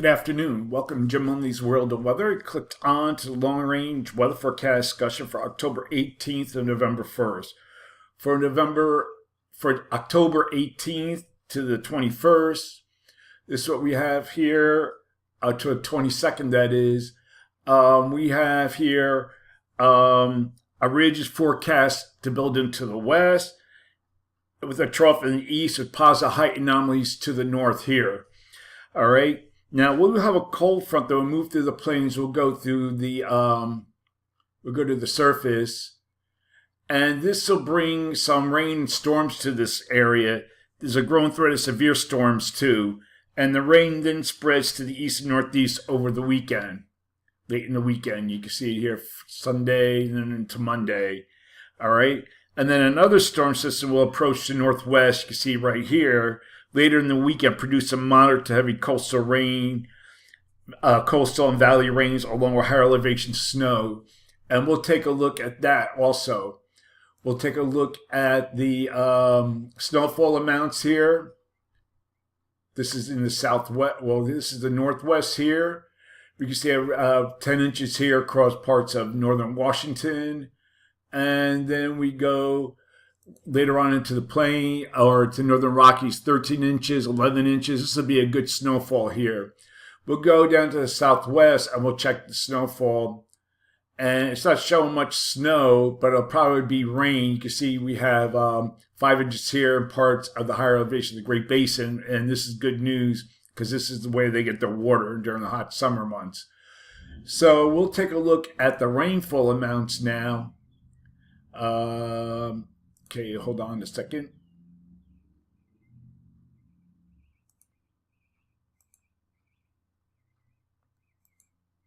Good afternoon. Welcome to Jim Munley's World of Weather. I clicked on to the long-range weather forecast discussion for October 18th and November 1st. For October 18th to the 21st, this is what we have here, to the 22nd that is. We have here a ridge is forecast to build into the west with a trough in the east with positive height anomalies to the north here. All right. Now we'll have a cold front that will move through the plains. We'll go through the we'll go to the surface, and this will bring some rain and storms to this area. There's a growing threat of severe storms too, and the rain then spreads to the east and northeast over the weekend. Late in the weekend, you can see it here Sunday and then into Monday. All right, and then another storm system will approach the northwest. You can see right here. Later in the weekend, produce some moderate to heavy coastal rain, coastal and valley rains, along with higher elevation snow. And we'll take a look at that also. We'll take a look at the snowfall amounts here. This is in the southwest. Well, this is the northwest here. We can see 10 inches here across parts of northern Washington. And then we go later on into the plain or to northern Rockies, 13 inches, 11 inches. This will be a good snowfall here. We'll go down to the southwest and we'll check the snowfall. And it's not showing much snow, but it'll probably be rain. You can see we have 5 inches here in parts of the higher elevation of the Great Basin. And this is good news because this is the way they get their water during the hot summer months. So we'll take a look at the rainfall amounts now. Okay, hold on a second.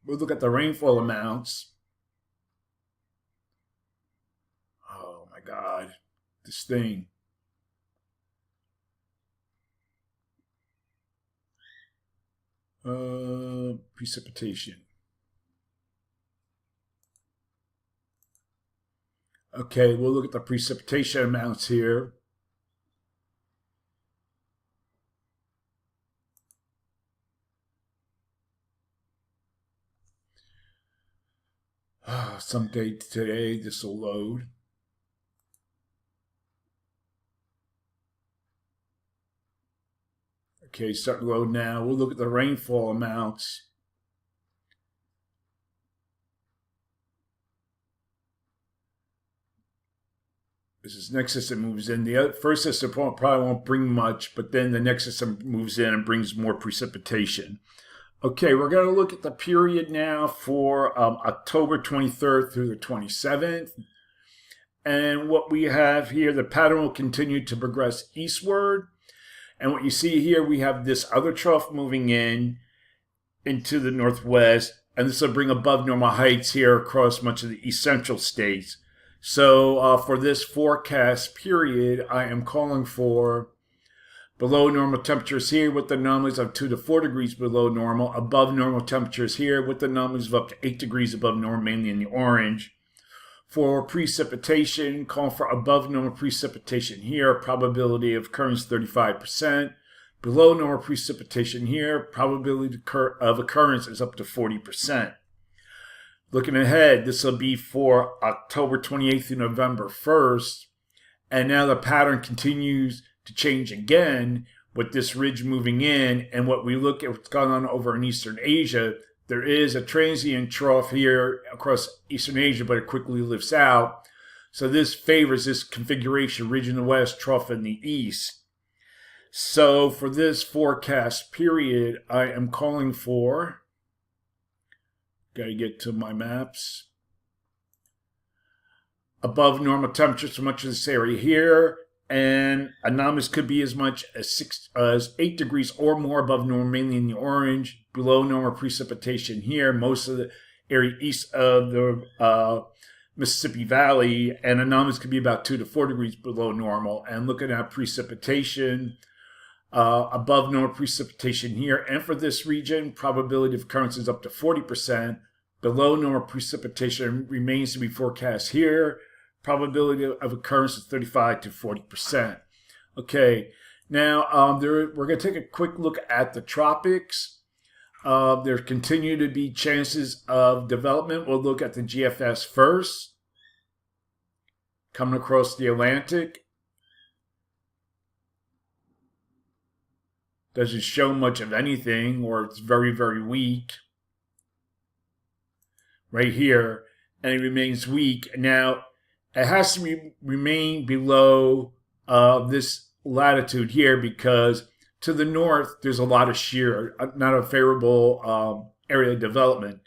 We'll look at the rainfall amounts. Oh my God, this thing. Precipitation. Okay, we'll look at the precipitation amounts here. Someday today this will load. Okay, start to load now. We'll look at the rainfall amounts. This next system moves in. The first system probably won't bring much, but then the next system moves in and brings more precipitation. Okay, we're going to look at the period now for October 23rd through the 27th. And what we have here, the pattern will continue to progress eastward. And what you see here, we have this other trough moving in into the northwest. And this will bring above normal heights here across much of the east central states. So for this forecast period, I am calling for below normal temperatures here with anomalies of 2 to 4 degrees below normal, above normal temperatures here with anomalies of up to 8 degrees above normal, mainly in the orange. For precipitation, calling for above normal precipitation here, probability of occurrence 35%. Below normal precipitation here, probability of occurrence is up to 40%. Looking ahead, this will be for October 28th through November 1st. And now the pattern continues to change again with this ridge moving in. And what we look at what's going on over in Eastern Asia, there is a transient trough here across Eastern Asia, but it quickly lifts out. So this favors this configuration, ridge in the west, trough in the east. So for this forecast period, I am calling for, got to get to my maps, above normal temperatures for much of this area here, and anomalies could be as much as 8 degrees or more above normal, mainly in the orange. Below normal precipitation here, most of the area east of the Mississippi Valley, and anomalies could be about 2 to 4 degrees below normal. And looking at precipitation, above normal precipitation here, and for this region, probability of occurrence is up to 40%. Below normal precipitation remains to be forecast here. Probability of occurrence is 35 to 40%. Okay, now we're going to take a quick look at the tropics. There continue to be chances of development. We'll look at the GFS first. Coming across the Atlantic. Doesn't show much of anything, or it's very, very weak. Right here. And it remains weak. Now, it has to remain below this latitude here because to the north, there's a lot of shear, not a favorable area of development.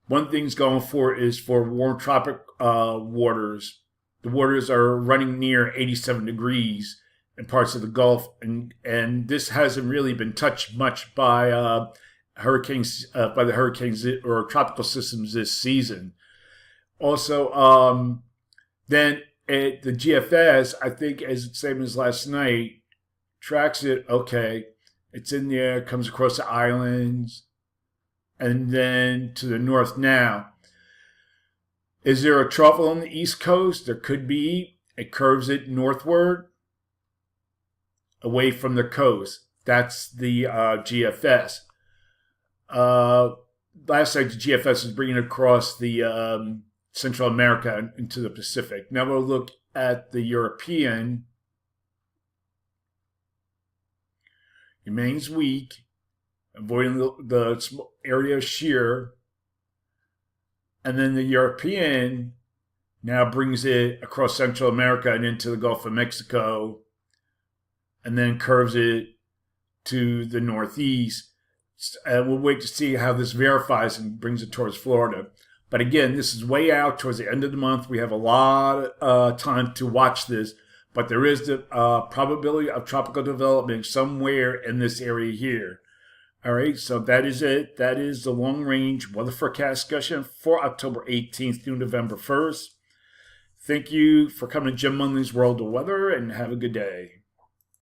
One thing's going for is for warm tropic waters. The waters are running near 87 degrees in parts of the Gulf, and this hasn't really been touched much by hurricanes, by the hurricanes or tropical systems this season. Also, then the GFS, I think, as the same as last night, tracks it. Okay, it's in there, comes across the islands, and then to the north now. Is there a trough on the east coast? There could be. It curves it northward, away from the coast. That's the GFS. Last night, the GFS is bringing across the Central America into the Pacific. Now we'll look at the European. Remains weak, avoiding the area of shear. And then the European now brings it across Central America and into the Gulf of Mexico, and then curves it to the northeast. And we'll wait to see how this verifies and brings it towards Florida. But again, this is way out towards the end of the month. We have a lot of time to watch this, but there is the probability of tropical development somewhere in this area here. All right, so that is it. That is the long-range weather forecast discussion for October 18th through November 1st. Thank you for coming to Jim Munley's World of Weather, and have a good day.